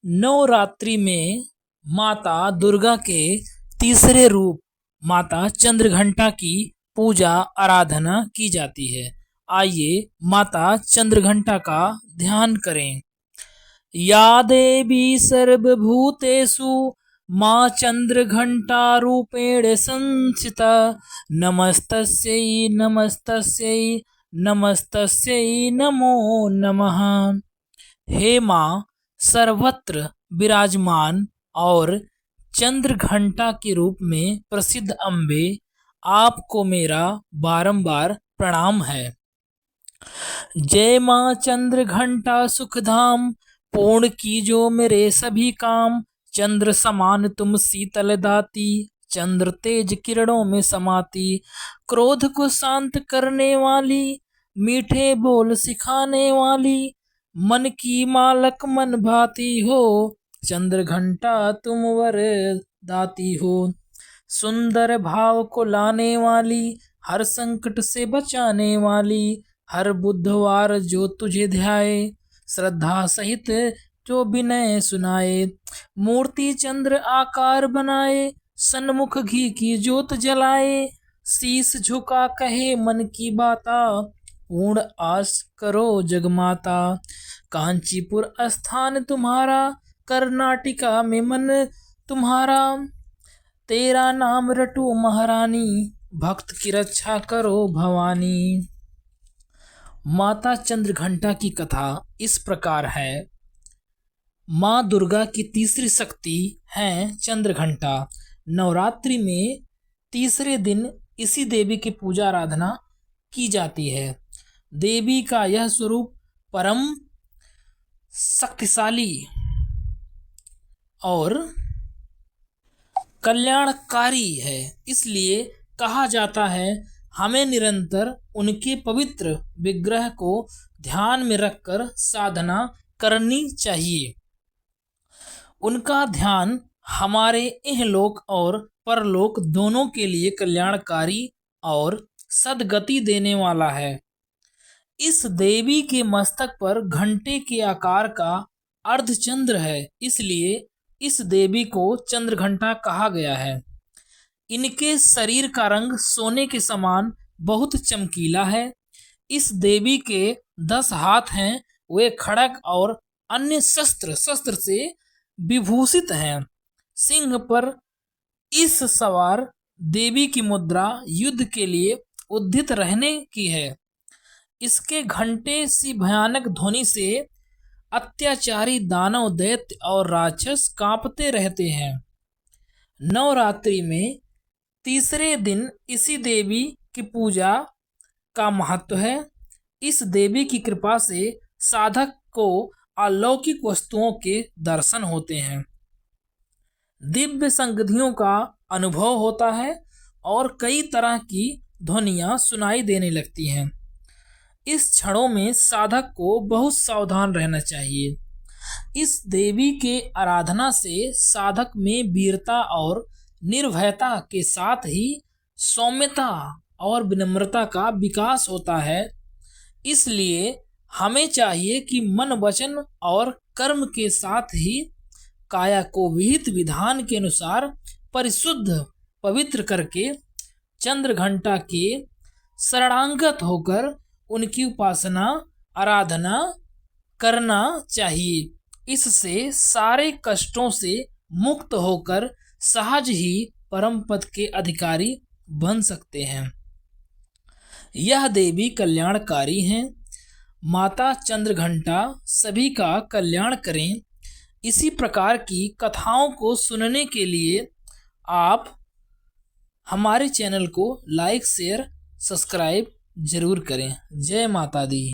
नवरात्रि में माता दुर्गा के तीसरे रूप माता चंद्रघंटा की पूजा आराधना की जाती है। आइए माता चंद्रघंटा का ध्यान करें। या देवी सर्वभूतेषु मां चंद्रघंटा रूपेण संस्थिता नमस्तस्यै नमस्तस्यै नमस्तस्यै नमो नमः। हे मां सर्वत्र विराजमान और चंद्रघंटा के रूप में प्रसिद्ध अम्बे, आपको मेरा बारंबार प्रणाम है। जय मां चंद्रघंटा सुखधाम, पूर्ण कीजो मेरे सभी काम। चंद्र समान तुम शीतल दाती, चंद्र तेज किरणों में समाती। क्रोध को शांत करने वाली, मीठे बोल सिखाने वाली। मन की मालक मन भाती हो, चंद्रघंटा तुम वर दाती हो। सुंदर भाव को लाने वाली, हर संकट से बचाने वाली। हर बुधवार जो तुझे ध्याए, श्रद्धा सहित जो विनय सुनाए। मूर्ति चंद्र आकार बनाए, सन्मुख घी की ज्योत जलाए। शीश झुका कहे मन की बाता, पूर्ण आस करो जगमाता। कांचीपुर स्थान तुम्हारा, कर्नाटका में मन तुम्हारा। तेरा नाम रटू महारानी, भक्त की रक्षा करो भवानी। माता चंद्रघंटा की कथा इस प्रकार है। माँ दुर्गा की तीसरी शक्ति है चंद्रघंटा। नवरात्रि में तीसरे दिन इसी देवी की पूजा आराधना की जाती है। देवी का यह स्वरूप परम शक्तिशाली और कल्याणकारी है, इसलिए कहा जाता है हमें निरंतर उनके पवित्र विग्रह को ध्यान में रखकर साधना करनी चाहिए। उनका ध्यान हमारे इहलोक और परलोक दोनों के लिए कल्याणकारी और सद्गति देने वाला है। इस देवी के मस्तक पर घंटे के आकार का अर्धचंद्र है, इसलिए इस देवी को चंद्रघंटा कहा गया है। इनके शरीर का रंग सोने के समान बहुत चमकीला है। इस देवी के 10 हाथ हैं, वे खड़ग और अन्य शस्त्र से विभूषित हैं। सिंह पर इस सवार देवी की मुद्रा युद्ध के लिए उद्यत रहने की है। इसके घंटे सी भयानक ध्वनि से अत्याचारी दानव, दैत्य और राक्षस कांपते रहते हैं। नवरात्रि में तीसरे दिन इसी देवी की पूजा का महत्व है। इस देवी की कृपा से साधक को अलौकिक वस्तुओं के दर्शन होते हैं, दिव्य संगतियों का अनुभव होता है और कई तरह की ध्वनियाँ सुनाई देने लगती हैं। इस क्षणों में साधक को बहुत सावधान रहना चाहिए। इस देवी के आराधना से साधक में वीरता और निर्भयता के साथ ही सौम्यता और विनम्रता का विकास होता है। इसलिए हमें चाहिए कि मन, वचन और कर्म के साथ ही काया को विहित विधान के अनुसार परिशुद्ध पवित्र करके चंद्रघंटा के शरणागत होकर उनकी उपासना आराधना करना चाहिए। इससे सारे कष्टों से मुक्त होकर सहज ही परम पद के अधिकारी बन सकते हैं। यह देवी कल्याणकारी हैं। माता चंद्रघंटा सभी का कल्याण करें। इसी प्रकार की कथाओं को सुनने के लिए आप हमारे चैनल को लाइक, शेयर, सब्सक्राइब जरूर करें। जय माता दी।